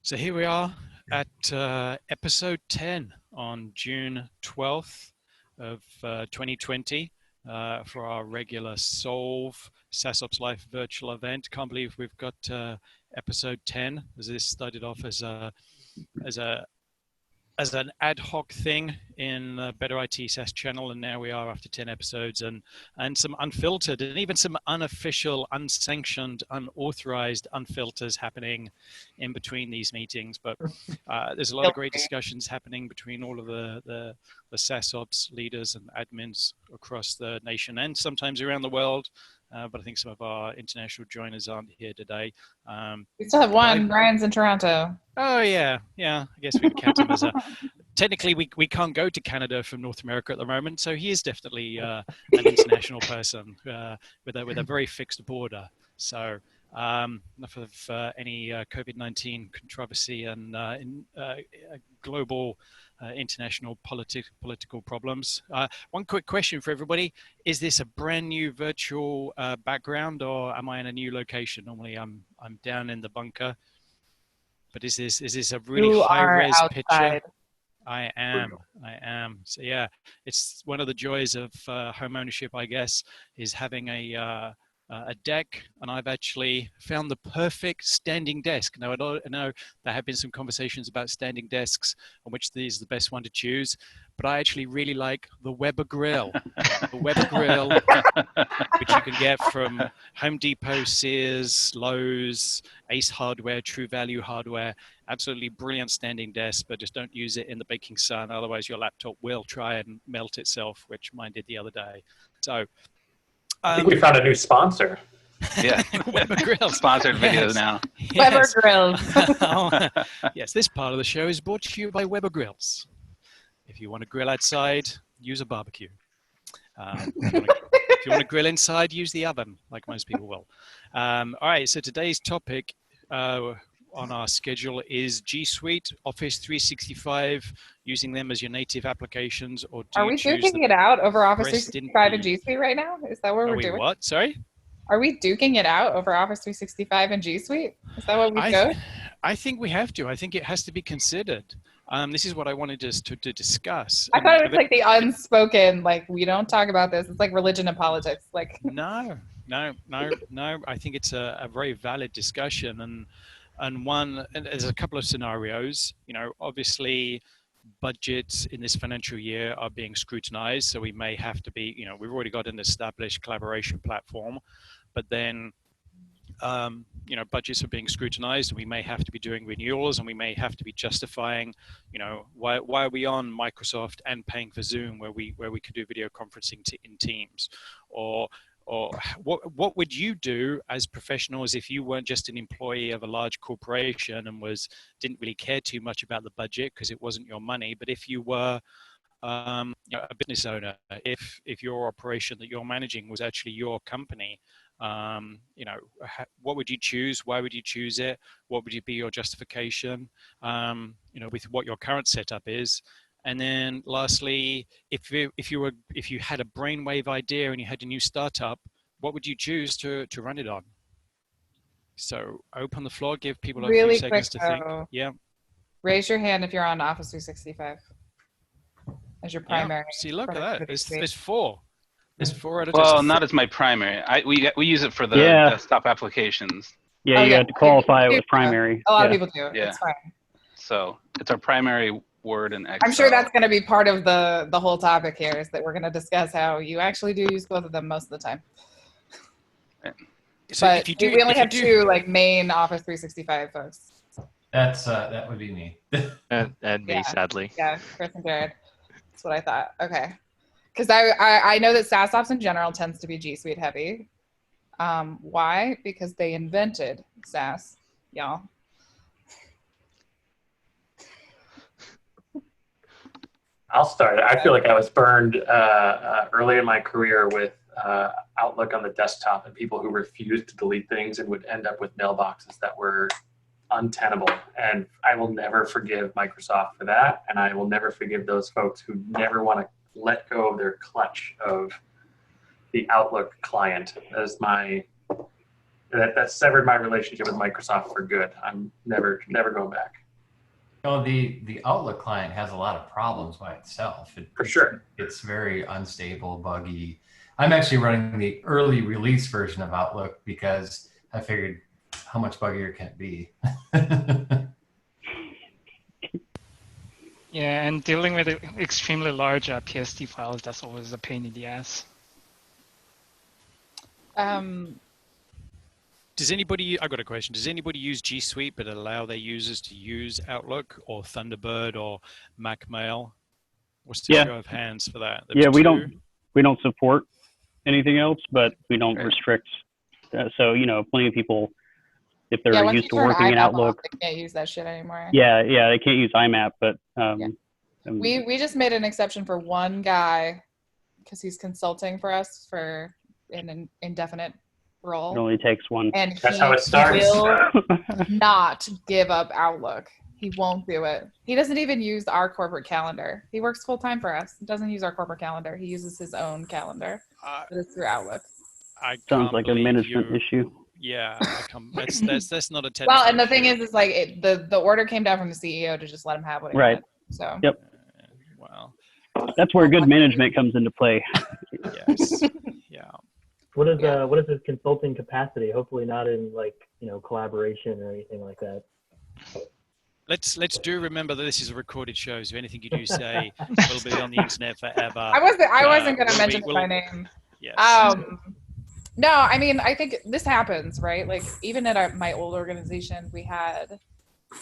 So here we are at episode 10 on June 12th of 2020 for our regular Solve SaaSOps Life virtual event. Can't believe we've got episode 10, as this started off as an ad hoc thing in the Better IT SaaS channel, and now we are after 10 episodes and some unfiltered and even some unofficial, unsanctioned, unauthorized unfilters happening in between these meetings. But there's a lot of great discussions happening between all of the SaaSOps leaders and admins across the nation and sometimes around the world. But I think some of our international joiners aren't here today. We still have one. Brian's in Toronto. Oh, yeah. I guess we can count him as a... Technically, we can't go to Canada from North America at the moment, so he is definitely an international person with a very fixed border. So enough of any COVID-19 controversy and global international political problems. One quick question for everybody. Is this a brand new virtual background, or am I in a new location? Normally I'm down in the bunker, but is this a really high-res picture? I am. So yeah, it's one of the joys of home ownership, I guess, is having a deck, and I've actually found the perfect standing desk. Now, I know there have been some conversations about standing desks on which is the best one to choose, but I actually really like the Weber grill. The Weber grill, which you can get from Home Depot, Sears, Lowe's, Ace Hardware, True Value Hardware. Absolutely brilliant standing desk, but just don't use it in the baking sun. Otherwise, your laptop will try and melt itself, which mine did the other day. So, I think we found a new sponsor. Yeah, Weber Grills. Sponsored videos now. Weber Grills. Yes, this part of the show is brought to you by Weber Grills. If you want to grill outside, use a barbecue. If you want to grill inside, use the oven, like most people will. All right, so today's topic on our schedule is G Suite, Office 365, using them as your native applications, or do Are we duking it out over Office 365 and G Suite right now? Is that what we're doing? What? Sorry? Are we duking it out over Office 365 and G Suite? Is that what we go? I think we have to. I think it has to be considered. This is what I wanted us to discuss. I thought it was like the unspoken, like, we don't talk about this. It's like religion and politics. Like No. I think it's a very valid discussion, and there's a couple of scenarios. Obviously budgets in this financial year are being scrutinized, so we may have to be, we've already got an established collaboration platform, but then budgets are being scrutinized, and we may have to be doing renewals, and we may have to be justifying, why are we on Microsoft and paying for Zoom where we could do video conferencing in Teams, or what would you do as professionals if you weren't just an employee of a large corporation and didn't really care too much about the budget because it wasn't your money, but if you were a business owner, if your operation that you're managing was actually your company, what would you choose? Why would you choose it? What would be your justification? With what your current setup is. And then lastly, if you had a brainwave idea and you had a new startup, what would you choose to run it on? So open the floor, give people a few seconds to think. Yeah. Raise your hand if you're on Office 365 as your primary. Yeah. See, look at that. There's four. There's four out of Well, not as my primary. We use it for the desktop applications. Yeah, you had to qualify it with primary. A lot of people do. Yeah. It's fine. So it's our primary Word and Excel. I'm sure that's going to be part of the whole topic here, is that we're going to discuss how you actually do use both of them most of the time. So but we only have two main Office 365 folks. That would be me. and me, sadly. Yeah, Chris and Jared. That's what I thought. Okay. Because I know that SaaSOps in general tends to be G Suite heavy. Why? Because they invented SaaS, y'all. I'll start. I feel like I was burned early in my career with Outlook on the desktop and people who refused to delete things and would end up with mailboxes that were untenable. And I will never forgive Microsoft for that. And I will never forgive those folks who never want to let go of their clutch of the Outlook client. That is my That severed my relationship with Microsoft for good. I'm never going back. The Outlook client has a lot of problems by itself. For sure. It's very unstable, buggy. I'm actually running the early release version of Outlook because I figured how much buggier can it be? Yeah, and dealing with extremely large PSD files, that's always a pain in the ass. Does anybody, I've got a question. Does anybody use G Suite but allow their users to use Outlook or Thunderbird or Mac Mail? What's the show of hands for that? Yeah, we don't support anything else, but we don't restrict. So, plenty of people, if they're used to working in Outlook, they can't use that shit anymore. Yeah, they can't use IMAP, but we just made an exception for one guy because he's consulting for us for an indefinite role. It only takes one. And that's how it starts. Will not give up Outlook. He won't do it. He doesn't even use our corporate calendar. He works full time for us. He doesn't use our corporate calendar. He uses his own calendar. But it's through Outlook. Sounds like a management issue. Yeah, that's not a technical. Well, and the thing is like the order came down from the CEO to just let him have what he wanted. So. Yep. Wow. That's where good management comes into play. Yes. Yeah. What is his consulting capacity? Hopefully not in collaboration or anything like that. Let's do remember that this is a recorded show, so anything you do say will be on the internet forever. I wasn't going to mention my name. Yes. No, I mean, I think this happens, right? Like even at my old organization, we had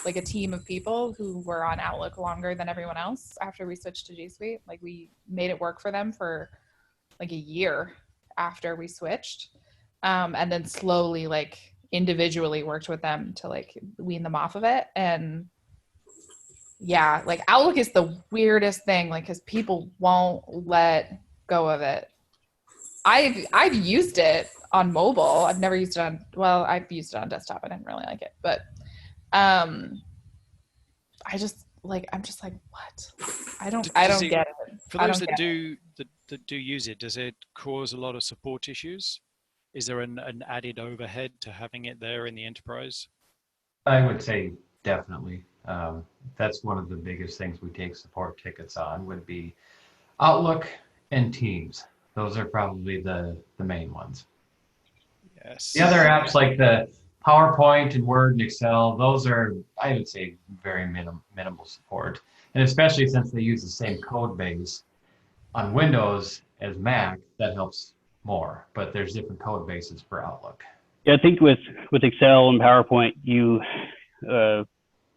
like a team of people who were on Outlook longer than everyone else after we switched to G Suite. Like we made it work for them for like a year after we switched. And then slowly like individually worked with them to like wean them off of it. And yeah, like Outlook is the weirdest thing, like, cause people won't let go of it. I've used it on mobile. I've never used it I've used it on desktop. I didn't really like it, but I'm just like, what? I don't get it. For those that do use it, does it cause a lot of support issues? Is there an added overhead to having it there in the enterprise? I would say definitely. That's one of the biggest things we take support tickets on would be Outlook and Teams. Those are probably the main ones. Yes. The other apps like the PowerPoint and Word and Excel, those are, I would say, very minimal support. And especially since they use the same code base on Windows as Mac, that helps more. But there's different code bases for Outlook. Yeah, I think with Excel and PowerPoint,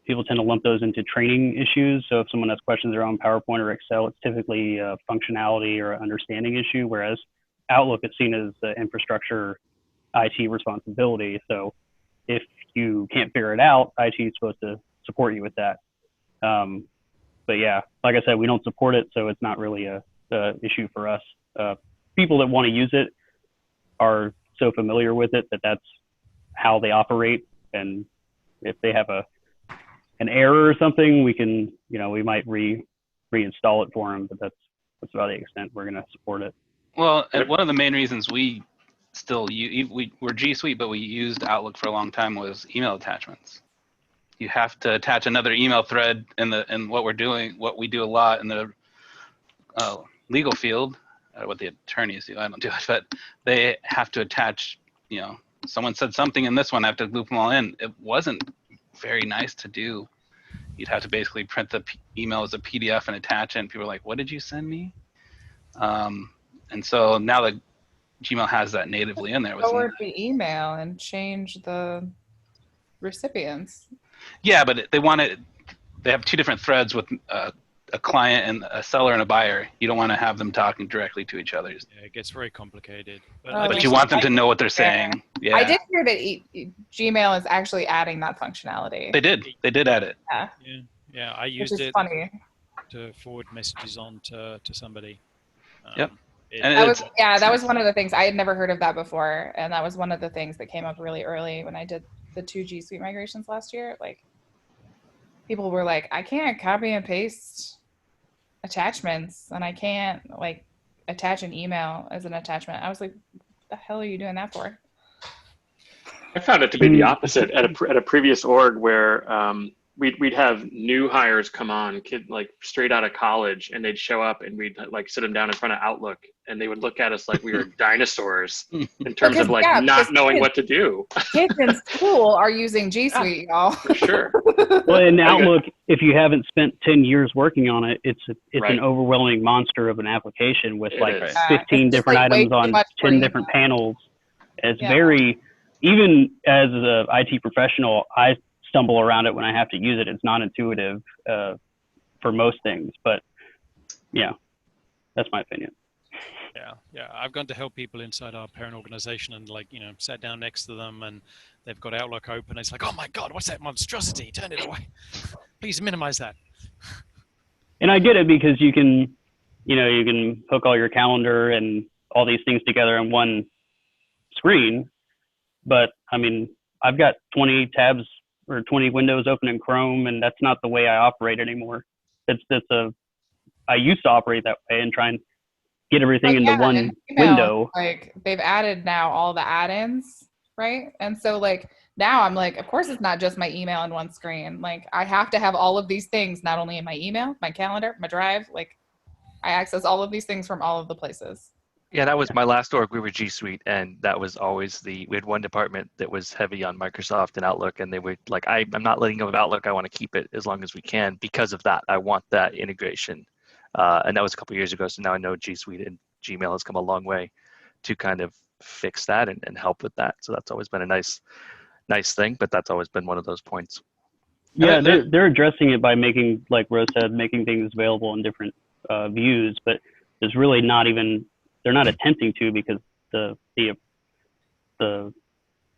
people tend to lump those into training issues. So if someone has questions around PowerPoint or Excel, it's typically a functionality or an understanding issue, whereas Outlook is seen as the infrastructure IT responsibility. So if you can't figure it out, IT is supposed to support you with that. But yeah, like I said, we don't support it, so it's not really a issue for us. People that want to use it are so familiar with it that that's how they operate. And if they have an error or something, we can, we might reinstall it for them, but that's about the extent we're going to support it. Well, and one of the main reasons we still we're G Suite, but we used Outlook for a long time was email attachments. You have to attach another email thread in what we're doing, what we do a lot in the legal field, what the attorneys do. I don't do it, but they have to attach, someone said something in this one, I have to loop them all in. It wasn't very nice to do. You'd have to basically print the email as a PDF and attach it, and people are like, what did you send me? And so now that Gmail has that natively in there. Forward the email and change the recipients. Yeah, but they have two different threads with a client and a seller and a buyer. You don't want to have them talking directly to each other. Yeah, it gets very complicated. But you want them to know what they're saying. Yeah. I did hear that Gmail is actually adding that functionality. They did add it. Yeah. I used it funny. to forward messages on to somebody. Yep. That was one of the things. I had never heard of that before, and that was one of the things that came up really early when I did the 2 G Suite migrations last year. Like, people were like, I can't copy and paste attachments, and I can't like attach an email as an attachment. I was like, what the hell are you doing that for? I found it to be the opposite at a previous org where we'd have new hires come on, like straight out of college, and they'd show up and we'd like sit them down in front of Outlook, and they would look at us like we were dinosaurs in terms of like not knowing what to do. Kids in school are using G Suite, y'all. For sure. Well, in Outlook, if you haven't spent 10 years working on it, it's Right. an overwhelming monster of an application with It like is. 15 It's just, different like, way items too on much for 10 different email. panels. It's Yeah. very, even as an IT professional, I stumble around it when I have to use it. It's not intuitive for most things, but yeah, that's my opinion. Yeah. I've gone to help people inside our parent organization and like, sat down next to them and they've got Outlook open. It's like, oh my God, what's that monstrosity? Turn it away. Please minimize that. And I get it because you can hook all your calendar and all these things together in one screen. But I mean, I've got 20 tabs or 20 windows open in Chrome, and that's not the way I operate anymore. I used to operate that way and try and get everything into one and email, window. Like they've added now all the add-ins, right? And so like now I'm like, of course it's not just my email in one screen. Like I have to have all of these things, not only in my email, my calendar, my drive. Like I access all of these things from all of the places. Yeah, that was my last org. We were G Suite, and that was always we had one department that was heavy on Microsoft and Outlook, and they would like, I'm not letting go of Outlook. I want to keep it as long as we can because of that. I want that integration. And that was a couple of years ago. So now I know G Suite and Gmail has come a long way to kind of fix that and help with that. So that's always been a nice thing, but that's always been one of those points. Yeah, they're addressing it by making, like Rose said, making things available in different views, but there's really they're not attempting to because the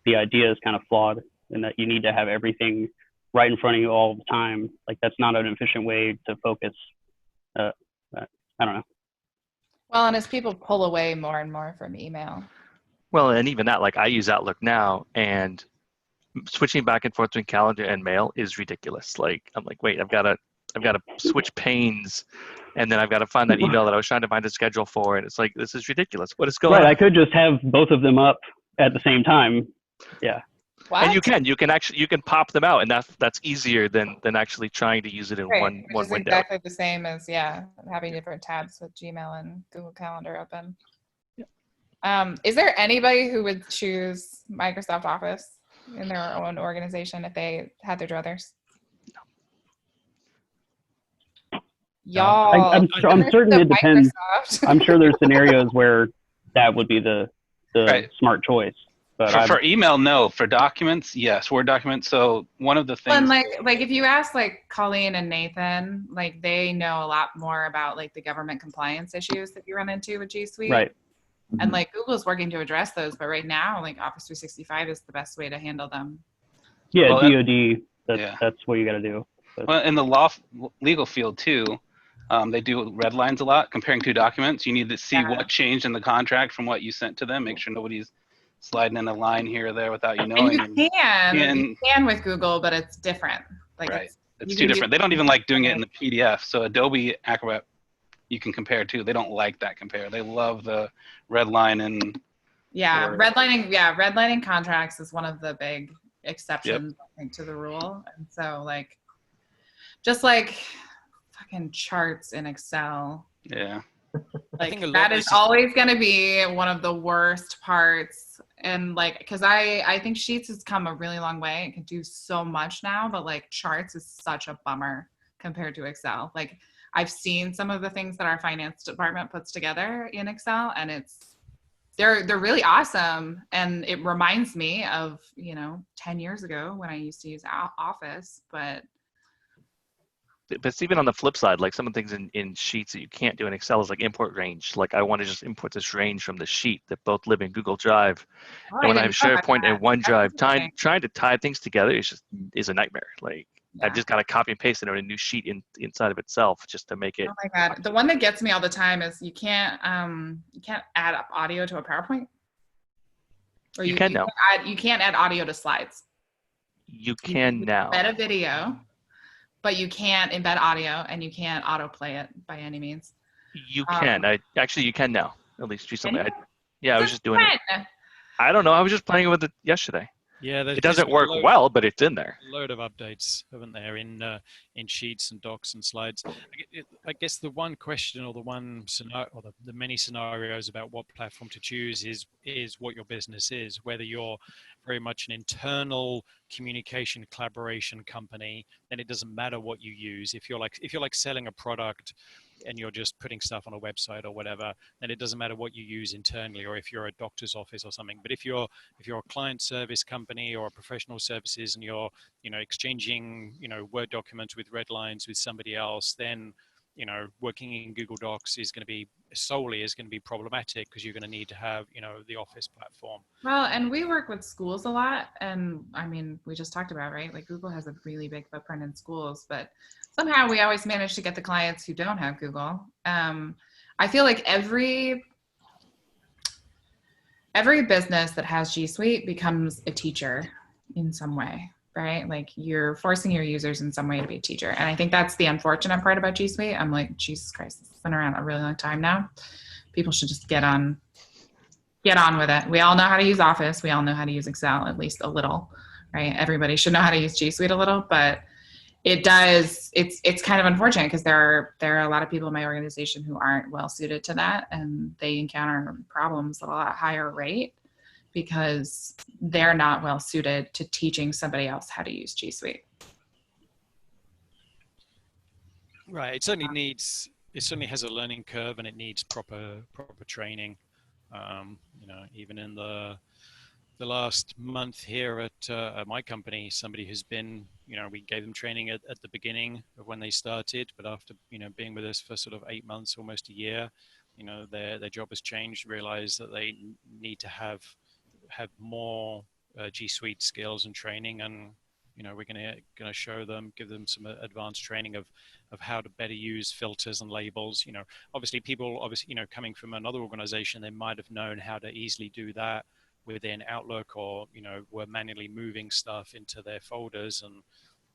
idea is kind of flawed in that you need to have everything right in front of you all the time. Like that's not an efficient way to focus. I don't know. Well, and as people pull away more and more from email. Well, and even that, like I use Outlook now, and switching back and forth between calendar and mail is ridiculous. Like I'm like, wait, I've got to switch panes, and then I've got to find that email that I was trying to find a schedule for, and it's like, this is ridiculous. What is going on? Right, I could just have both of them up at the same time. Yeah. What? And you can pop them out, and that's easier than actually trying to use it in one Which is window. exactly the same as having different tabs with Gmail and Google Calendar open. Yeah. Is there anybody who would choose Microsoft Office in their own organization if they had their druthers? Y'all, I'm certain it depends. Microsoft. I'm sure there's scenarios where that would be the Right. smart choice. But For email, no. For documents, yes. Word documents. So one of the things. And like if you ask like Colleen and Nathan, like they know a lot more about like the government compliance issues that you run into with G Suite. Right. And like Google's working to address those, but right now like Office 365 is the best way to handle them. Yeah, Well, DoD. That's what you got to do. But, Well, in the legal field too, they do red lines a lot. Comparing two documents, you need to see what changed in the contract from what you sent to them. Make sure nobody's sliding in a line here or there without you knowing. And you can with Google, but it's different. Like right. It's too different. They don't even like doing it in the PDF. So Adobe Acrobat, you can compare too. They don't like that compare. They love the red line and. Yeah, redlining contracts is one of the big exceptions, I think, to the rule. And so like, just like fucking charts in Excel. Yeah. Like that is always going to be one of the worst parts. And like, because I think Sheets has come a really long way. It can do so much now, but like charts is such a bummer compared to Excel. Like I've seen some of the things that our finance department puts together in Excel, and they're really awesome. And it reminds me of 10 years ago when I used to use Office, but it's even on the flip side, like some of the things in Sheets that you can't do in Excel is like import range. Like I want to just import this range from the sheet that both live in Google Drive. And when I have SharePoint and OneDrive, trying to tie things together is a nightmare. Like I've just got to copy and paste it in a new sheet inside of itself just to make it. Oh my God. The one that gets me all the time is you can't add up audio to a PowerPoint. Or you can now. You can't add audio to slides. You can now. Embed a video, but you can't embed audio, and you can't autoplay it by any means. You can. You can now. At least recently. I was just doing it. I don't know. I was just playing with it yesterday. Yeah, It doesn't work well, but it's in there. Load of updates, haven't there, in sheets and docs and slides. I guess the one question or the one scenario or the many scenarios about what platform to choose is what your business is. Whether you're very much an internal communication collaboration company, then it doesn't matter what you use. If you're like selling a product and you're just putting stuff on a website or whatever, then it doesn't matter what you use internally, or if you're a doctor's office or something. But if you're a client service company or a professional services and you're exchanging Word documents with red lines with somebody else, then working in Google Docs is going to be problematic, because you're going to need to have the Office platform. Well, and we work with schools a lot, and I mean, we just talked about, right, like Google has a really big footprint in schools, but somehow we always manage to get the clients who don't have Google. I feel like every business that has G Suite becomes a teacher in some way, right? Like you're forcing your users in some way to be a teacher. And I think that's the unfortunate part about G Suite. I'm like, Jesus Christ, it's been around a really long time now. People should just get on with it. We all know how to use Office. We all know how to use Excel, at least a little, right? Everybody should know how to use G Suite a little, but it's kind of unfortunate, because there are a lot of people in my organization who aren't well suited to that, and they encounter problems at a lot higher rate because they're not well suited to teaching somebody else how to use G Suite. Right. It certainly has a learning curve, and it needs proper training. Even in the last month here at my company, somebody has been, we gave them training at the beginning of when they started, but after, being with us for sort of 8 months, almost a year, their job has changed, realized that they need to have more G Suite skills and training. And, we're going to show them, give them some advanced training of how to better use filters and labels. Obviously people, coming from another organization, they might have known how to easily do that within Outlook, or were manually moving stuff into their folders,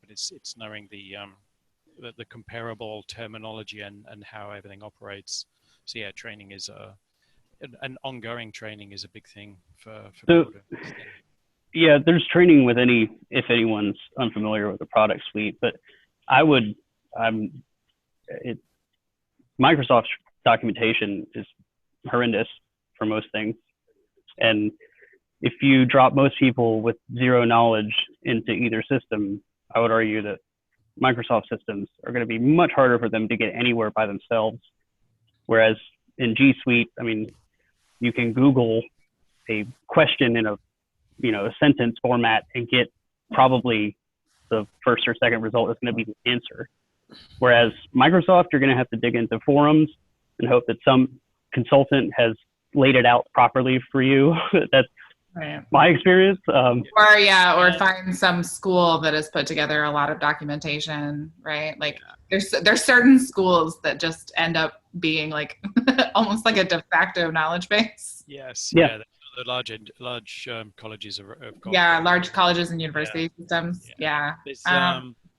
but it's knowing the comparable terminology and how everything operates. So yeah, training is an ongoing training is a big thing for people to understand. Yeah, there's training with if anyone's unfamiliar with the product suite, but Microsoft's documentation is horrendous for most things. And if you drop most people with zero knowledge into either system, I would argue that Microsoft systems are going to be much harder for them to get anywhere by themselves. Whereas in G Suite, I mean, you can Google a question in a sentence format and get probably the first or second result is going to be the answer. Whereas Microsoft, you're going to have to dig into forums and hope that some consultant has laid it out properly for you. That's right. My experience. Or find some school that has put together a lot of documentation, right? Like there's certain schools that just end up being like almost like a de facto knowledge base. Yes. Yeah. The large colleges have got. Yeah, large colleges and university systems. Yeah. There's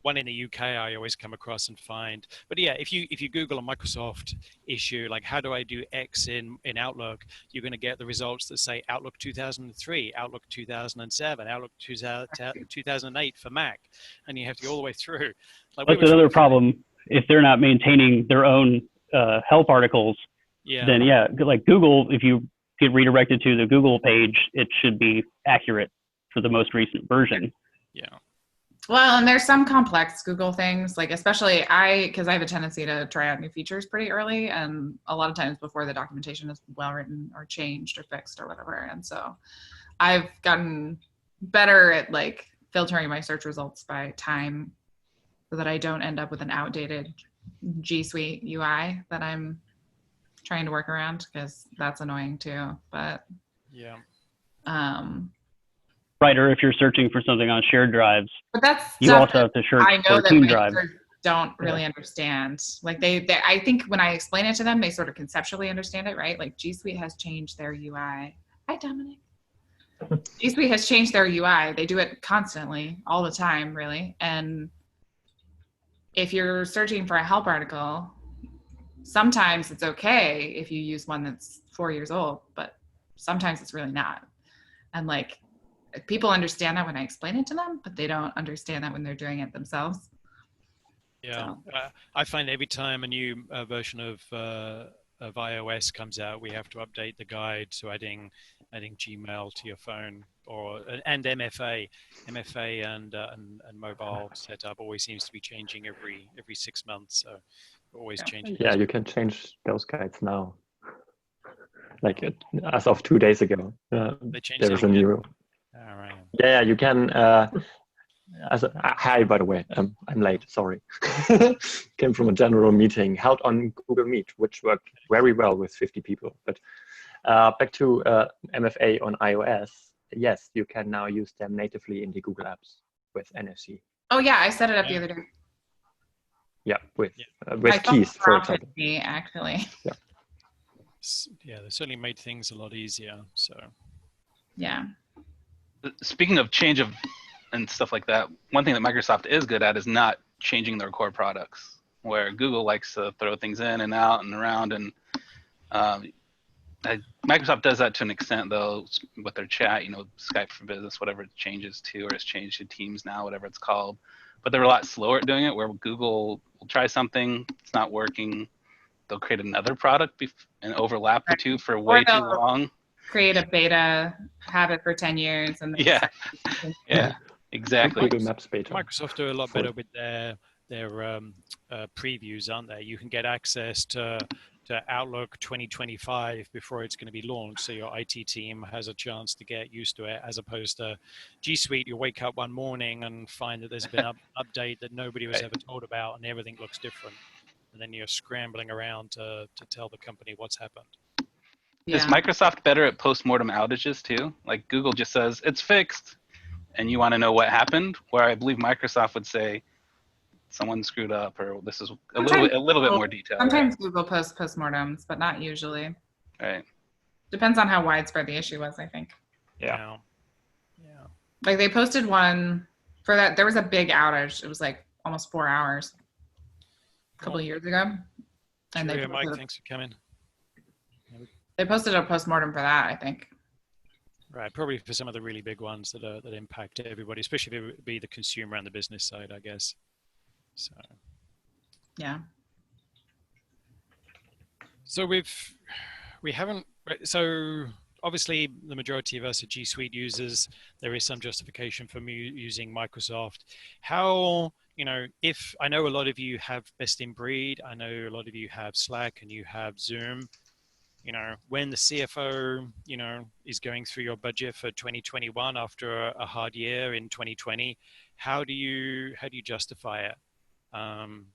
one in the UK I always come across and find. But yeah, if you Google a Microsoft issue, like how do I do X in Outlook, you're going to get the results that say Outlook 2003, Outlook 2007, Outlook 2008 for Mac, and you have to go all the way through. Like, that's another problem. If they're not maintaining their own help articles, then like Google, if you get redirected to the Google page, it should be accurate for the most recent version. Yeah. Well, and there's some complex Google things, like especially because I have a tendency to try out new features pretty early, and a lot of times before the documentation is well written or changed or fixed or whatever. And so I've gotten better at like filtering my search results by time so that I don't end up with an outdated G Suite UI that I'm trying to work around, because that's annoying too. But yeah. Right, or if you're searching for something on shared drives, but that's you also have to search for team drive. Don't really understand. Like they, I think when I explain it to them, they sort of conceptually understand it, right? Like G Suite has changed their UI. Hi, Dominic. G Suite has changed their UI. They do it constantly, all the time, really. And if you're searching for a help article, sometimes it's okay if you use one that's 4 years old, but sometimes it's really not. And like, people understand that when I explain it to them, but they don't understand that when they're doing it themselves. Yeah, So. I find every time a new version of iOS comes out, we have to update the guide. So adding Gmail to your phone, and MFA and mobile setup always seems to be changing every 6 months. So we're always changing. Yeah, you can change those guides now. Like as of 2 days ago, They changed there it is a again. new. All right. Yeah, you can. Hi, by the way, I'm late. Sorry. Came from a general meeting held on Google Meet, which worked very well with 50 people. But back to MFA on iOS. Yes, you can now use them natively in the Google Apps with NFC. Oh yeah, I set it up the other day. Yeah, with My keys, phone for prompted example. me, actually. Yeah, they certainly made things a lot easier. So Yeah. Speaking of change of and stuff like that, one thing that Microsoft is good at is not changing their core products, where Google likes to throw things in and out and around, and Microsoft does that to an extent, though, with their chat, Skype for Business, whatever it changes to, or it's changed to Teams now, whatever it's called. But they're a lot slower at doing it, where Google will try something, it's not working, they'll create another product and overlap the two for way too long. Create a beta, have it for 10 years, and then yeah, exactly. Google Maps beta. Microsoft do a lot better with their previews, aren't they? You can get access to Outlook 2025 before it's going to be launched, so your IT team has a chance to get used to it, as opposed to G Suite. You wake up one morning and find that there's been an update that nobody was ever told about, and everything looks different, and then you're scrambling around to tell the company what's happened. Yeah. Is Microsoft better at post-mortem outages too? Like Google just says it's fixed, and you want to know what happened, where I believe Microsoft would say someone screwed up, or this is a little bit more detailed. Sometimes right? Google posts postmortems, but not usually. Right. Depends on how widespread the issue was, I think. Yeah. Like they posted one for that. There was a big outage. It was like almost 4 hours a couple of years ago. And Sure, Mike, thanks for coming. They posted a postmortem for that, I think. Right, probably for some of the really big ones that impact everybody, especially if it would be the consumer and the business side, I guess. So. Yeah. So so obviously the majority of us are G Suite users. There is some justification for me using Microsoft. How, if I know a lot of you have Best in Breed, I know a lot of you have Slack and you have Zoom. When the CFO, is going through your budget for 2021 after a hard year in 2020, how do you justify it? And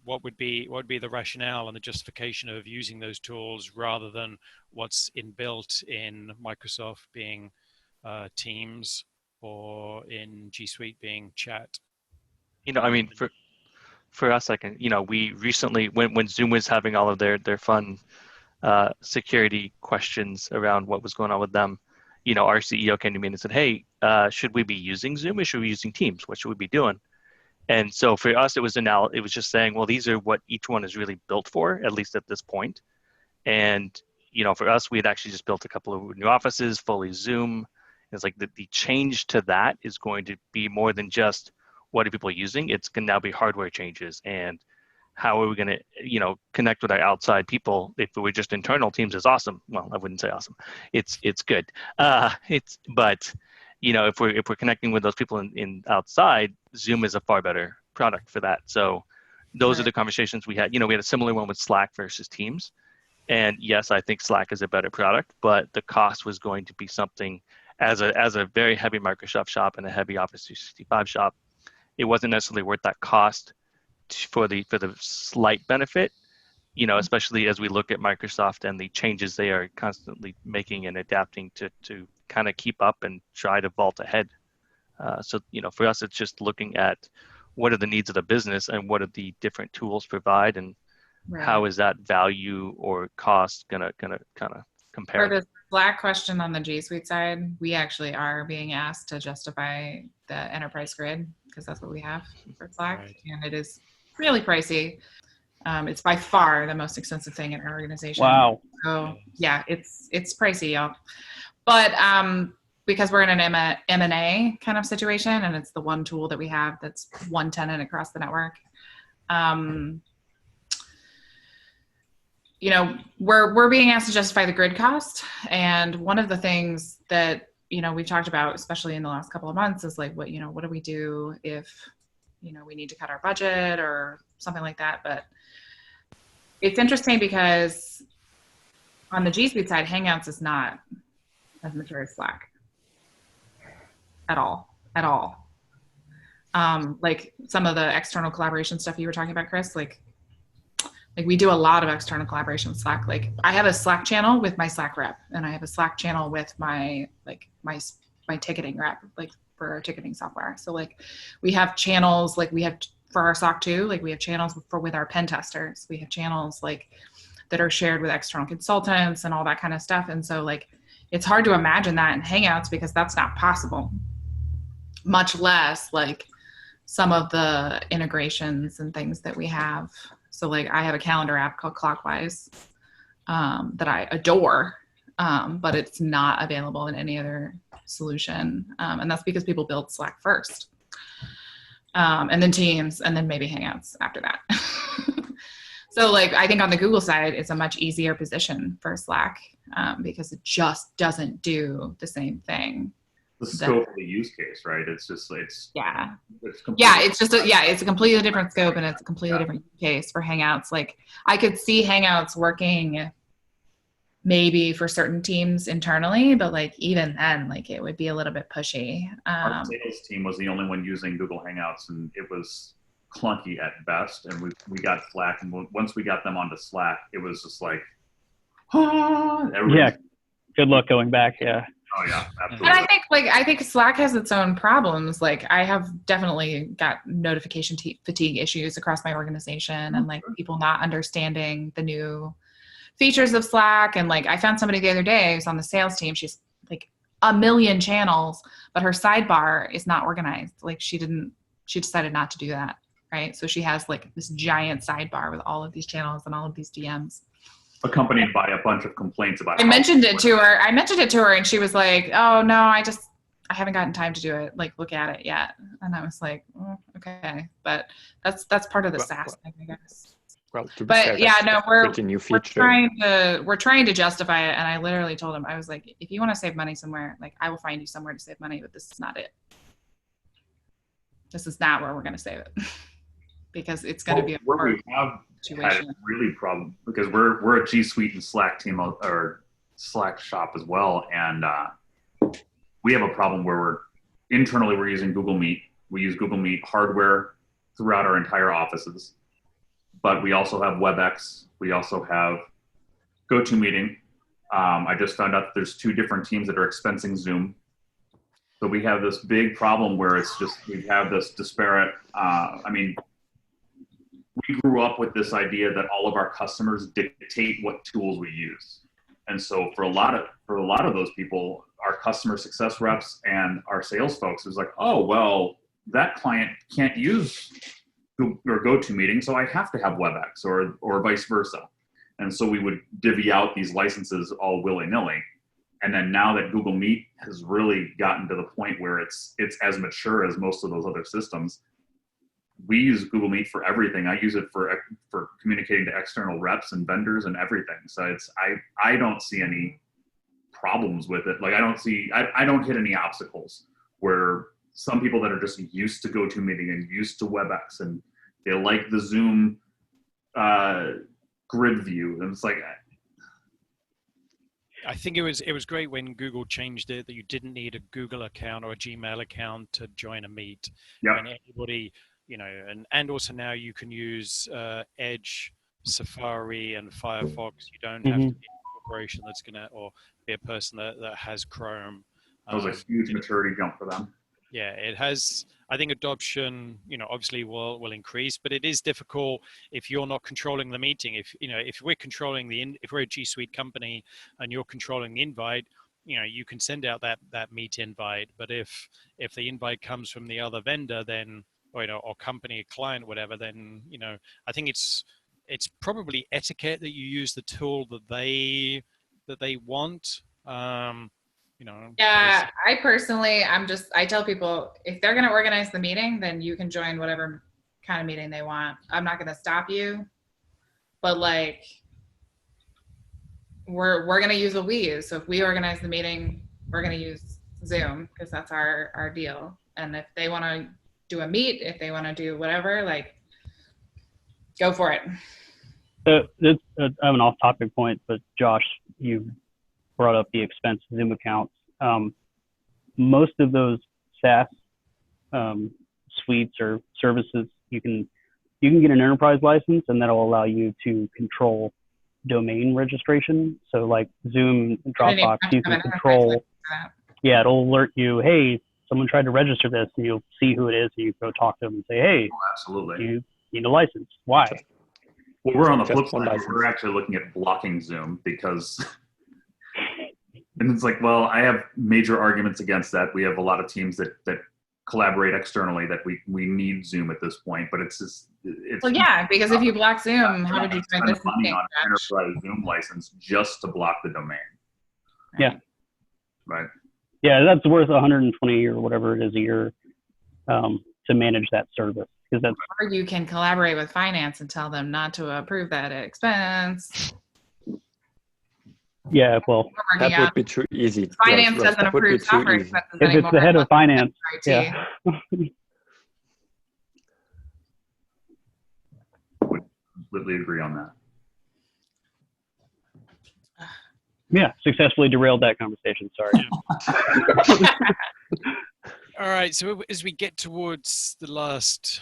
what would be the rationale and the justification of using those tools rather than what's inbuilt in Microsoft being Teams or in G Suite being chat? I mean, for us, we recently, when Zoom was having all of their fun security questions around what was going on with them, our CEO came to me and said, hey, should we be using Zoom or should we be using Teams? What should we be doing? And so for us, it was just saying, well, these are what each one is really built for, at least at this point. And, for us, we had actually just built a couple of new offices, fully Zoom. It's like the change to that is going to be more than just what are people using. It's going to now be hardware changes and how are we going to, connect with our outside people. If we're just internal teams is awesome. Well, I wouldn't say awesome. It's good. But if we're connecting with those people in outside, Zoom is a far better product for that. So those are the conversations we had. We had a similar one with Slack versus Teams. And yes, I think Slack is a better product, but the cost was going to be something as a very heavy Microsoft shop and a heavy Office 365 shop. It wasn't necessarily worth that cost for the slight benefit, especially as we look at Microsoft and the changes they are constantly making and adapting to kind of keep up and try to vault ahead. So, for us, it's just looking at what are the needs of the business and what are the different tools provide and how is that value or cost gonna kind of compare. For the Slack question on the G Suite side, we actually are being asked to justify the enterprise grid because that's what we have for Slack, and it is really pricey. It's by far the most expensive thing in our organization. Wow. So yeah, it's pricey, y'all. But because we're in an M&A kind of situation, and it's the one tool that we have that's one tenant across the network, you know, we're being asked to justify the grid cost. And one of the things that, you know, we've talked about, especially in the last couple of months, is like, what do we do if, you know, we need to cut our budget or something like that. But it's interesting because on the G Suite side, Hangouts is not as mature as Slack at all. Like some of the external collaboration stuff you were talking about, Chris, like we do a lot of external collaboration with Slack. Like I have a Slack channel with my Slack rep, and I have a Slack channel with my ticketing rep, like for our ticketing software. So like we have channels, like we have for our SOC 2, like we have channels with our pen testers. We have channels like that are shared with external consultants and all that kind of stuff. And so like, it's hard to imagine that in Hangouts because that's not possible, much less like some of the integrations and things that we have. So like I have a calendar app called Clockwise that I adore, but it's not available in any other solution. And that's because people build Slack first. And then Teams, and then maybe Hangouts after that. So like, I think on the Google side, it's a much easier position for Slack because it just doesn't do the same thing. The scope of the use case, right? It's just, it's it's a completely different scope, and it's a completely different use case for Hangouts. Like I could see Hangouts working maybe for certain teams internally, but like even then, like it would be a little bit pushy. Our sales team was the only one using Google Hangouts, and it was clunky at best. And we got Slack, and once we got them onto Slack, it was just like, yeah. Good luck going back. Yeah. Oh yeah, absolutely. And I think Slack has its own problems. Like I have definitely got notification fatigue issues across my organization, and like people not understanding the new features of Slack. And like I found somebody the other day who's on the sales team. She's like 1 million channels, but her sidebar is not organized. Like she decided not to do that. Right. So she has like this giant sidebar with all of these channels and all of these DMs. Accompanied by a bunch of complaints about I mentioned it to her and she was like, oh no, I haven't gotten time to do it. Like look at it yet. And I was like, oh, okay. But that's part of the SaaS thing, I guess. Well, but yeah, no, we're trying to justify it. And I literally told him, I was like, if you want to save money somewhere, like I will find you somewhere to save money, but this is not it. This is not where we're going to save it. Because it's going to be a hard situation. Had a really problem because we're a G Suite and Slack team or Slack shop as well, and we have a problem where internally we're using Google Meet. We use Google Meet hardware throughout our entire offices, but we also have WebEx. We also have GoToMeeting. I just found out that there's 2 different teams that are expensing Zoom. So we have this big problem where it's just we have this disparate. We grew up with this idea that all of our customers dictate what tools we use. And so for a lot of those people, our customer success reps and our sales folks was like, oh, well, that client can't use or GoToMeeting, so I have to have WebEx or vice versa. And so we would divvy out these licenses all willy-nilly. And then now that Google Meet has really gotten to the point where it's as mature as most of those other systems, we use Google Meet for everything. I use it for communicating to external reps and vendors and everything. So I don't see any problems with it. Like I don't hit any obstacles where some people that are just used to GoToMeeting and used to WebEx and they like the Zoom grid view. And it's like, I think it was great when Google changed it that you didn't need a Google account or a Gmail account to join a Meet. Yeah. And anybody, and also now you can use Edge, Safari, and Firefox. You don't have to be a corporation that's or be a person that has Chrome. That was a huge maturity jump for them. Yeah, it has. I think adoption, obviously will increase, but it is difficult if you're not controlling the meeting. If we're controlling if we're a G Suite company and you're controlling the invite, you can send out that Meet invite. But if the invite comes from the other vendor, then or company, client, whatever, then I think it's it's probably etiquette that you use the tool that they want. You know. Yeah, I personally, I tell people if they're going to organize the meeting, then you can join whatever kind of meeting they want. I'm not going to stop you, but like, we're going to use what we use. So if we organize the meeting, we're going to use Zoom because that's our deal. And if they want to do a meet, if they want to do whatever, like, go for it. So I have an off-topic point, but Josh, you brought up the expense Zoom accounts. Most of those SaaS suites or services, you can get an enterprise license, and that'll allow you to control domain registration. So like Zoom and Dropbox, you can control. Yeah, it'll alert you, hey, someone tried to register this, and you'll see who it is, and you go talk to them and say, hey, absolutely, Mm-hmm. you need a license. Why? Well, we're on the flip side. We're actually looking at blocking Zoom because, and it's like, well, I have major arguments against that. We have a lot of teams that collaborate externally that we need Zoom at this point, but it's just, well, yeah, because if you block Zoom, how would you spend money on an enterprise Zoom license just to block the domain? Yeah. Right. Yeah, that's worth 120 or whatever it is a year to manage that service. Or you can collaborate with finance and tell them not to approve that expense. Yeah, well, that would be too easy. Finance doesn't approve software expenses anymore. If it's the head of finance, yeah. Would completely agree on that. Yeah, successfully derailed that conversation. Sorry. All right, so as we get towards the last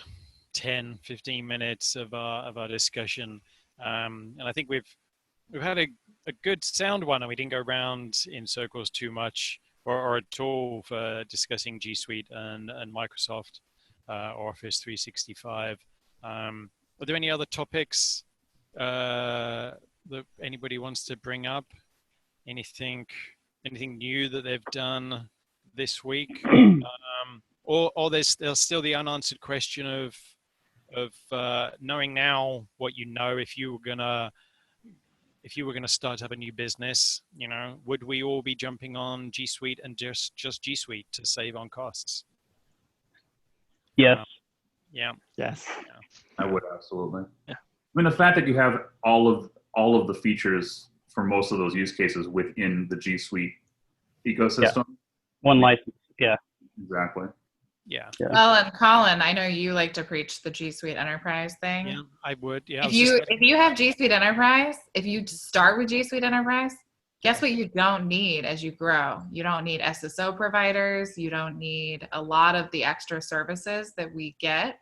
10, 15 minutes of our discussion, and I think we've had a good sound one, and we didn't go around in circles too much or at all for discussing G Suite and Microsoft Office 365. Are there any other topics that anybody wants to bring up? Anything new that they've done this week? Or there's still the unanswered question of knowing now what you know, if you were gonna start up a new business, you know, would we all be jumping on G Suite and just G Suite to save on costs? Yes. Yeah. Yes. Yeah. I would, absolutely. Yeah. I mean, the fact that you have all of the features for most of those use cases within the G Suite ecosystem. Yeah. One license. Yeah. Exactly. Yeah. Well, and Colin, I know you like to preach the G Suite Enterprise thing. Yeah, I would. Yeah. If you have G Suite Enterprise, if you start with G Suite Enterprise, guess what you don't need as you grow? You don't need SSO providers. You don't need a lot of the extra services that we get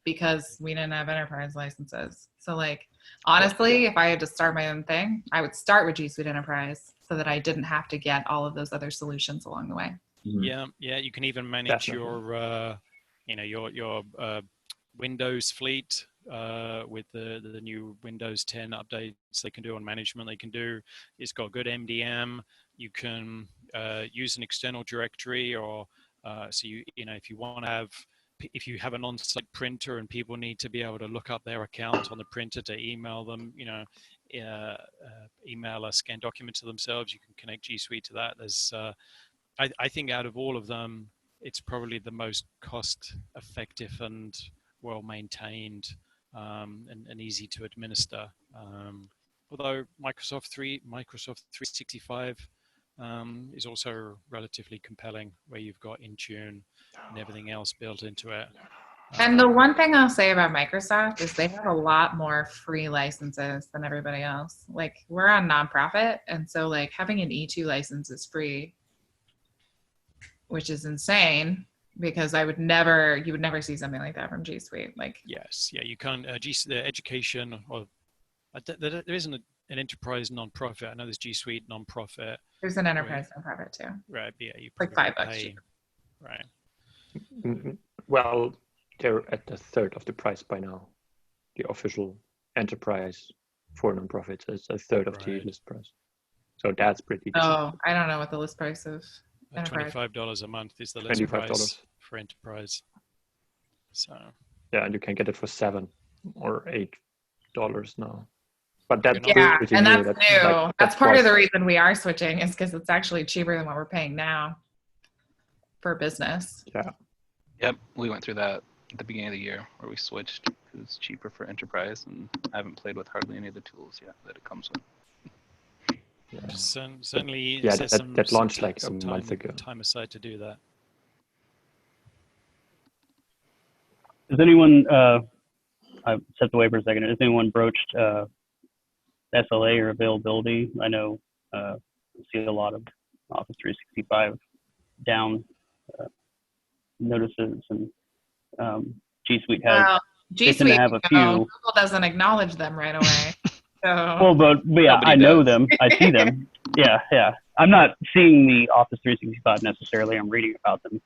because we didn't have enterprise licenses. So like, honestly, if I had to start my own thing, I would start with G Suite Enterprise so that I didn't have to get all of those other solutions along the way. Yeah, yeah. You can even manage your Windows fleet with the new Windows 10 updates they can do on management. It's got good MDM. You can use an external directory, or so if you want to have. If you have an on-site printer and people need to be able to look up their account on the printer to email them, email a scanned document to themselves, you can connect G Suite to that. There's, I think out of all of them, it's probably the most cost-effective and well-maintained and easy to administer. Although Microsoft 365 is also relatively compelling, where you've got Intune and everything else built into it. And the one thing I'll say about Microsoft is they have a lot more free licenses than everybody else. Like, we're on nonprofit, and so like having an E2 license is free, which is insane because you would never see something like that from G Suite. Like, yes, yeah, you can't the education, or there isn't an enterprise nonprofit. I know there's G Suite nonprofit. There's an enterprise nonprofit too. Right, yeah, you like $5 cheaper. Right. Well, they're at a third of the price by now. The official enterprise for nonprofits is a third of the list price. So that's pretty decent. Oh, I don't know what the list price of enterprise. $25 a month is the list price for enterprise. So. Yeah, and you can get it for $7 or $8. now. But that's Yeah, pretty and new. that's new. Like, That's part of twice. the reason we are switching is because it's actually cheaper than what we're paying now for business. Yeah. Yep, we went through that at the beginning of the year where we switched. It was cheaper for enterprise, and I haven't played with hardly any of the tools yet that it comes with. Yeah. Certainly Yeah, set that launched like a some month ago. time aside to do that. Does anyone, I stepped away for a second, has anyone broached SLA or availability? I know I see a lot of Office 365 down notices, and G Suite has, Well, they G tend to Suite, have a few. Google doesn't acknowledge them right away. So Well, but yeah, Nobody I know does. them. I see them. Yeah, yeah. I'm not seeing the Office 365 necessarily. I'm reading about them.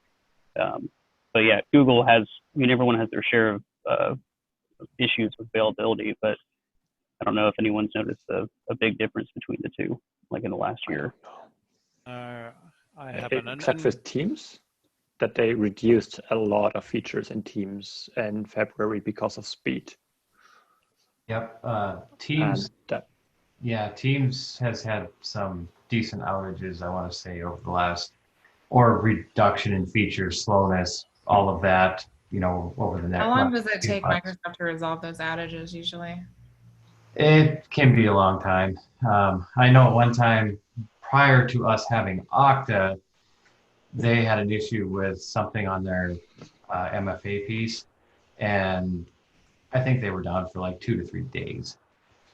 But yeah, Google has, I mean, everyone has their share of issues with availability, but I don't know if anyone's noticed a big difference between the two, like in the last year. I haven't. Except with Teams, that they reduced a lot of features in Teams in February because of speed. Yep. Teams. And Yeah, Teams has had some decent outages, I want to say, over the last, or reduction in features, slowness, all of that, over the next. how long does it few take months. Microsoft to resolve those outages usually? It can be a long time. I know at one time, prior to us having Okta, they had an issue with something on their MFA piece, and I think they were down for like 2 to 3 days.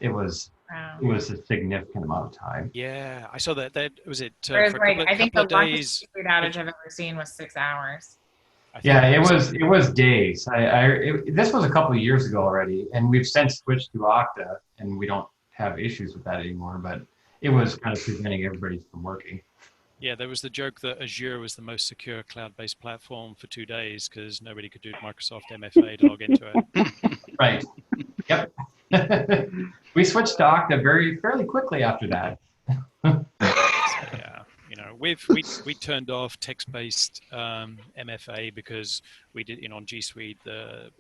It was Wow. a significant amount of time. Yeah, I saw that. That was it Whereas, for a like, I think the couple of longest days. G Suite outage I've ever seen was 6 hours. Yeah, it was days. This was a couple of years ago already, and we've since switched to Okta, and we don't have issues with that anymore. But it was kind of preventing everybody from working. Yeah, there was the joke that Azure was the most secure cloud-based platform for 2 days because nobody could do Microsoft MFA to log into it. Right. Yep. We switched to Okta fairly quickly after that. Yeah, we turned off text-based MFA because we did, on G Suite, the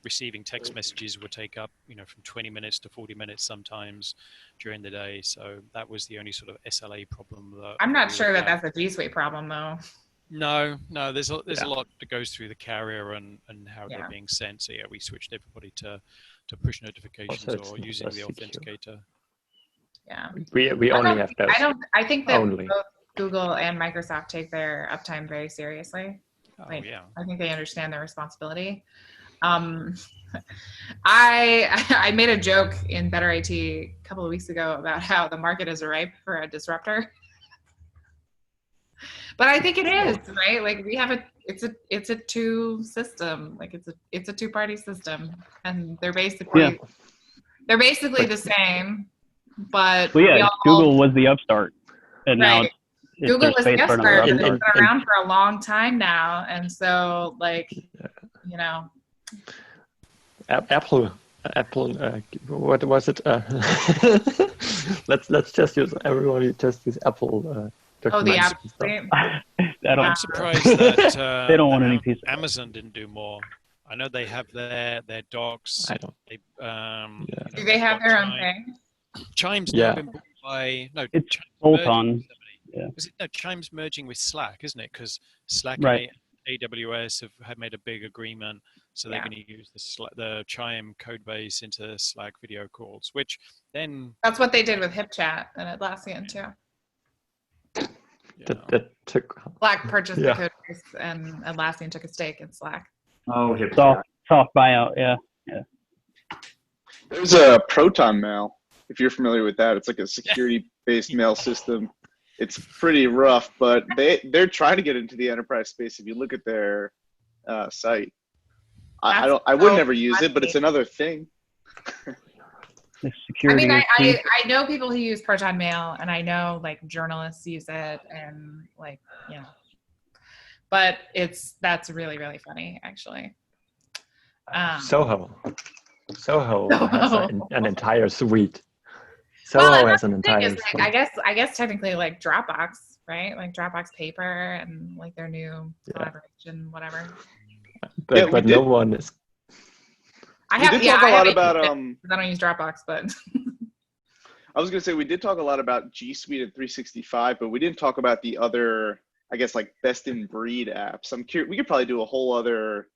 receiving text messages would take up, from 20 minutes to 40 minutes sometimes during the day. So that was the only sort of SLA problem. I'm not sure that that's a G Suite problem though. No, there's a lot that goes through the carrier and how they're being sent. So yeah, we switched everybody to push notifications or using the authenticator. Yeah. We only have those. I think that only. both Google and Microsoft take their uptime very seriously. Oh, like, yeah. I think they understand their responsibility. I made a joke in Better IT a couple of weeks ago about how the market is ripe for a disruptor. But I think it is, right? Like it's a two system. Like it's a two-party system, and they're basically the same. But Google was the upstart, and now it's Google was the upstart, but it's been upstart. around for a long time now, and so Apple. What was it? let's just use everybody. Just use Apple. The Apple. I'm surprised that they don't want any piece. Amazon didn't do more. I know they have their docs. I don't. Do they have their own thing? Chime's now been bought by it's bolt-on. Yeah. Chime's merging with Slack, isn't it? Because Slack and AWS have made a big agreement, so they're going to use the Chime code base into Slack video calls, which then that's what they did with HipChat and Atlassian too. That took Slack purchased the code base, and Atlassian took a stake in Slack. Oh, soft buyout, yeah. There's a Proton Mail, if you're familiar with that. It's like a security-based mail system. It's pretty rough, but they're trying to get into the enterprise space. If you look at their site, I would never use it, but it's another thing. Security. I mean, I know people who use Proton Mail, and I know journalists use it, and but that's really, really funny actually. Soho has an entire suite. Soho has an entire suite. I guess technically Dropbox, right? Like Dropbox Paper and their new collaboration, whatever. But no one is. I We have, did talk a I lot have about I don't use Dropbox, but I was gonna say we did talk a lot about G Suite and 365, but we didn't talk about the other, I guess, like best in breed apps. I'm curious. We could probably do a whole other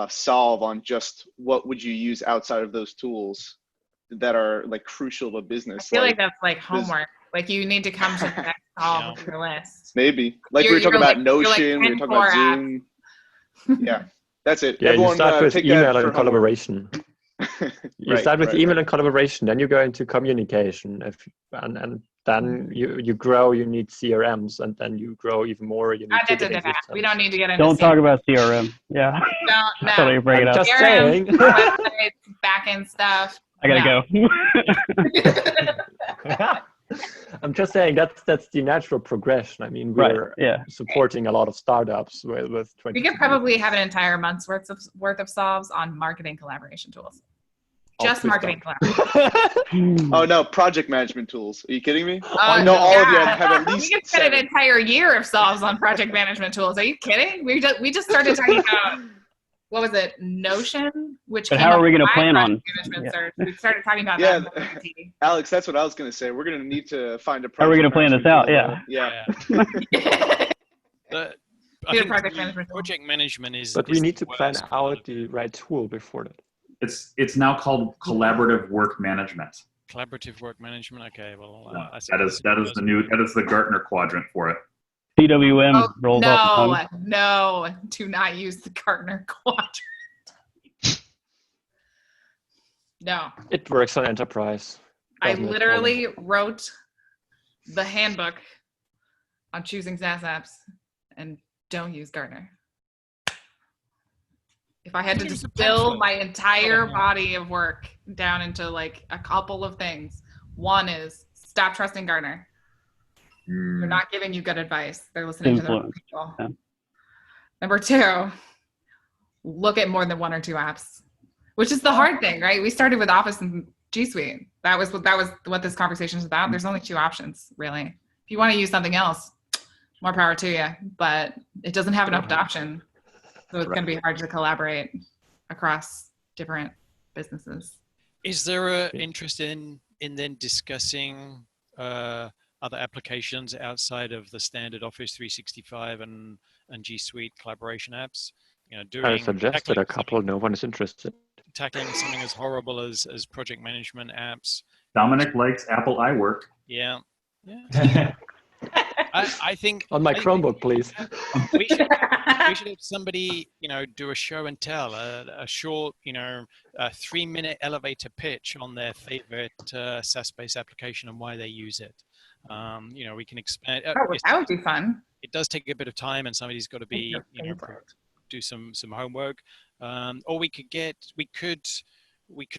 solve on just what would you use outside of those tools that are like crucial to I business. feel like that's like homework. Like you need to come to the next call with your list. Maybe like we were talking about Notion, we were talking about Zoom. Yeah, that's it. Yeah, Everyone you start with take email that for and homework. collaboration. You start with email and collaboration, then you go into communication, and then you grow. You need CRMs, and then you grow even more. You need ticketing systems. We don't need to get into Don't talk about CRM. Yeah. No. So you bring it up. Just CRM, saying. websites, back-end stuff. I gotta go. I'm just saying that's the natural progression. I mean, we're supporting a lot of startups with 20. We could probably have an entire month's worth of solves on marketing collaboration tools. Just marketing collaboration. Oh no, project management tools. Are you kidding me? No, all of you have at least. We could spend an entire year of solves on project management tools. Are you kidding? We just started talking about, what was it, Notion, which. But how are we going to plan on? Search. We started talking about that. Alex, that's what I was going to say. We're going to need to find a. How are we going to plan this out? Yeah. I think project management is. But we need to plan out the right tool before that. It's now called collaborative work management. Collaborative work management. Okay, well, that is the Gartner quadrant for it. CWM rolls off the tongue. No, do not use the Gartner quadrant. No. It works on enterprise. I literally wrote the handbook on choosing SaaS apps, and don't use Gartner. If I had to distill my entire body of work down into like a couple of things, one is stop trusting Gartner. They're not giving you good advice. They're listening to their own people. Yeah. Number two, look at more than one or two apps, which is the hard thing, right? We started with Office and G Suite. That was what this conversation is about. There's only two options, really. If you want to use something else, more power to you, but it doesn't have enough adoption. So it's going to be hard to collaborate across different businesses. Is there an interest in then discussing other applications outside of the standard Office 365 and G Suite collaboration apps? You know, I suggested a couple. No one is interested. Tackling something as horrible as project management apps. Dominic likes Apple iWork. Yeah. I think on my Chromebook, please. We should have somebody, do a show and tell, a short, 3-minute elevator pitch on their favorite SaaS-based application and why they use it. We can expand. That would be fun. It does take a bit of time, and somebody's got to be, do some homework. Or we could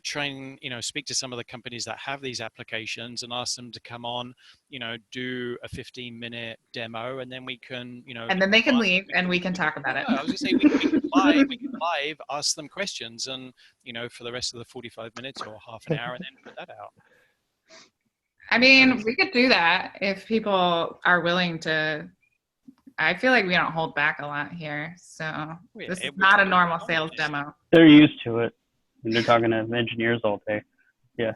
try and speak to some of the companies that have these applications and ask them to come on, do a 15-minute demo, and then we can and then they can leave and we can talk about it. I was gonna say we can live ask them questions, and for the rest of the 45 minutes or half an hour, and then put that out. I mean, we could do that if people are willing to. I feel like we don't hold back a lot here, so this is not a normal sales demo. They're used to it. And they're talking to engineers all day. Yeah.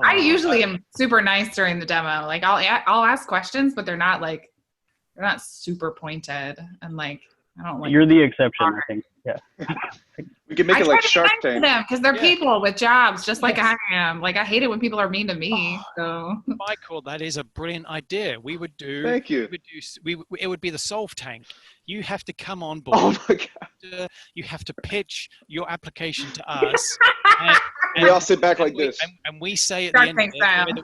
I usually am super nice during the demo. Like I'll ask questions, but they're not super pointed, and I don't like. You're the exception, I think. Yeah. We can make it like Shark Tank. Because they're people with jobs, just like I am. Like I hate it when people are mean to me. So. Michael, that is a brilliant idea. We would do. Thank you. It would be the Solve Tank. You have to come on board. Oh my God. You have to pitch your application to us. And we all sit back like this. And we say at the end of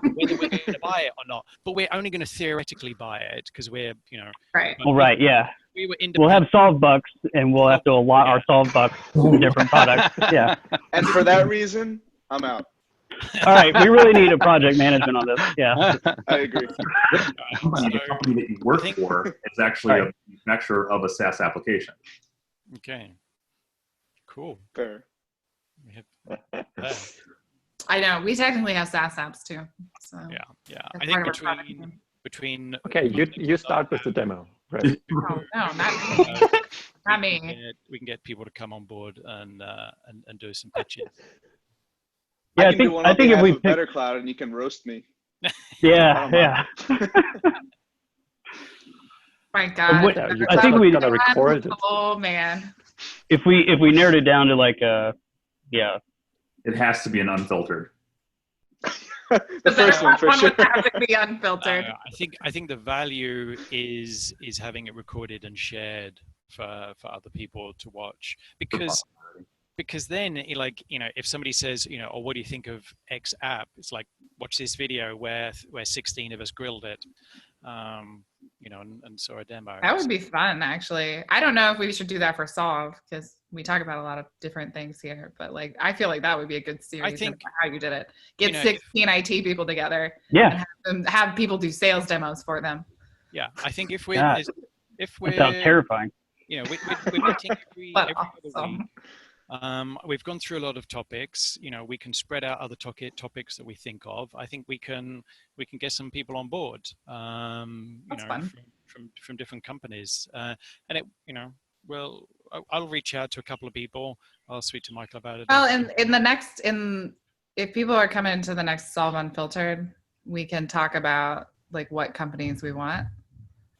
it whether we're going to buy it or not. But we're only going to theoretically buy it because we're, Right. Well, right, yeah. We'll have solve bucks, and we'll have to allot our solve bucks to different products. Yeah. And for that reason, I'm out. All right, we really need a project management on this. Yeah. I agree. The company that you work for is actually a manufacturer of a SaaS application. Okay. Cool. Fair. I know. We technically have SaaS apps too. So yeah. I think between. Okay, you start with the demo. Right. No, not me. Not me. we can get people to come on board and do some pitches. Yeah, I can do one on if behalf we of Better Cloud, and you can roast me. I yeah, don't mind. yeah. My God. Yeah, you I think we gotta record it. Oh man. if we narrowed it down to like yeah. It has to be an unfiltered. The first one for sure. would have to be unfiltered. I think the value is having it recorded and shared for other people to watch, because then, like, if somebody says, oh, what do you think of X app? It's like, watch this video where 16 of us grilled it, and saw a demo. That would be fun, actually. I don't know if we should do that for Solve, because we talk about a lot of different things here, but like, I feel like that would be a good series. I think of how you did it. Get 16 IT people together. Yeah. And have people do sales demos for them. Yeah, I think if Yeah. we're That sounds terrifying. we're meeting every other awesome. week. We've gone through a lot of topics. We can spread out other topics that we think of. I think we can get some people on board. That's fun. From different companies, and it well, I'll reach out to a couple of people. I'll speak to Michael about it. Well, if people are coming to the next Solve Unfiltered, we can talk about like what companies we want.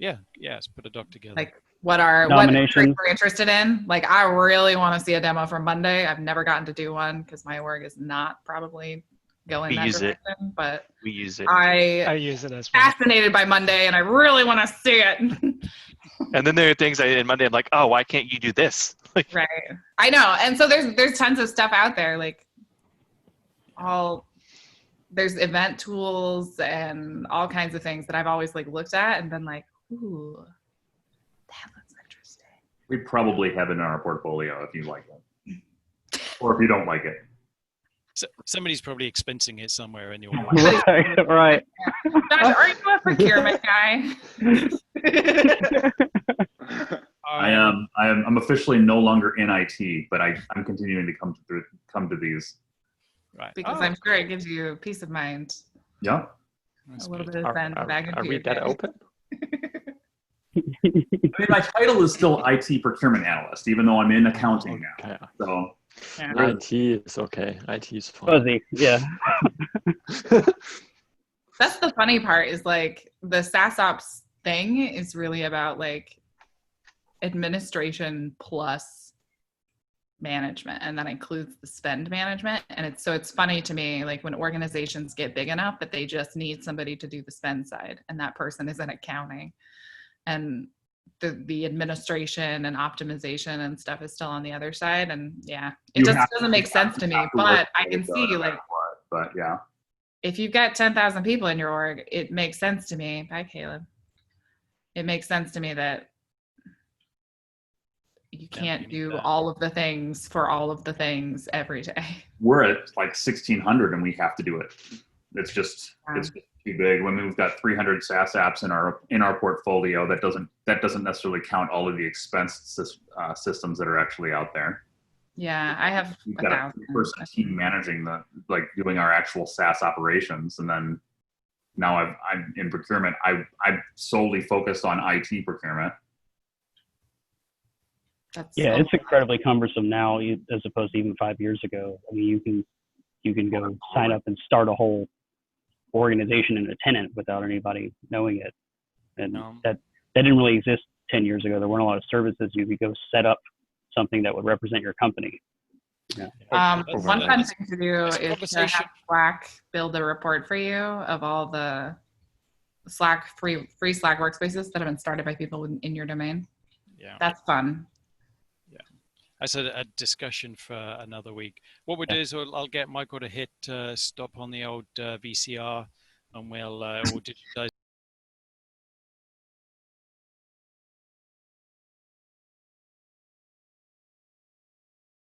Let's put a doc together. Like what Nominations. we're interested in. Like, I really want to see a demo for Monday. I've never gotten to do one because my org is not probably going that direction. But we use it. I use it as well. Fascinated by Monday, and I really want to see it. And then there are things in Monday, I'm like, oh, why can't you do this? Right. I know. And so there's tons of stuff out there. Like there's event tools and all kinds of things that I've always like looked at and been like, ooh, that looks interesting. We probably have it in our portfolio if you like it, or if you don't like it. So somebody's probably expensing it somewhere in your Right. Josh, are you a procurement guy? I'm officially no longer in IT, but I'm continuing to come to these. Right. Because I'm sure it gives you peace of mind. Yeah. A little bit of fun back into Are we your that day. open? I mean, my title is still IT procurement analyst, even though I'm in accounting now. So IT is okay. IT is fine. Fuzzy, yeah. That's the funny part is like the SaaSOps thing is really about like administration plus management, and that includes the spend management. And it's funny to me, like when organizations get big enough that they just need somebody to do the spend side, and that person is in accounting, and the administration and optimization and stuff is still on the other side. And yeah, it just doesn't make sense to me, but I can see like, but yeah, if you've got 10,000 people in your org, it makes sense to me. Bye, Caleb. It makes sense to me that you can't do all of the things for all of the things every day. We're at like 1,600 and we have to do it. It's just it's too big. When we've got 300 SaaS apps in our portfolio, that doesn't necessarily count all of the expense systems that are actually out there. Yeah, I have We've got a person team managing doing our actual SaaS operations, and then now I'm in procurement. I'm solely focused on IT procurement. It's incredibly cumbersome now, as opposed to even 5 years ago. I mean, you can go sign up and start a whole organization and a tenant without anybody knowing it, and that didn't really exist 10 years ago. There weren't a lot of services. You could go set up something that would represent your company. Yeah. One fun thing to do is to have Slack build a report for you of all the Slack free Slack workspaces that have been started by people in your domain. Yeah, that's fun. Yeah, that's a discussion for another week. What we'll do is I'll get Michael to hit stop on the old VCR, and we'll digitize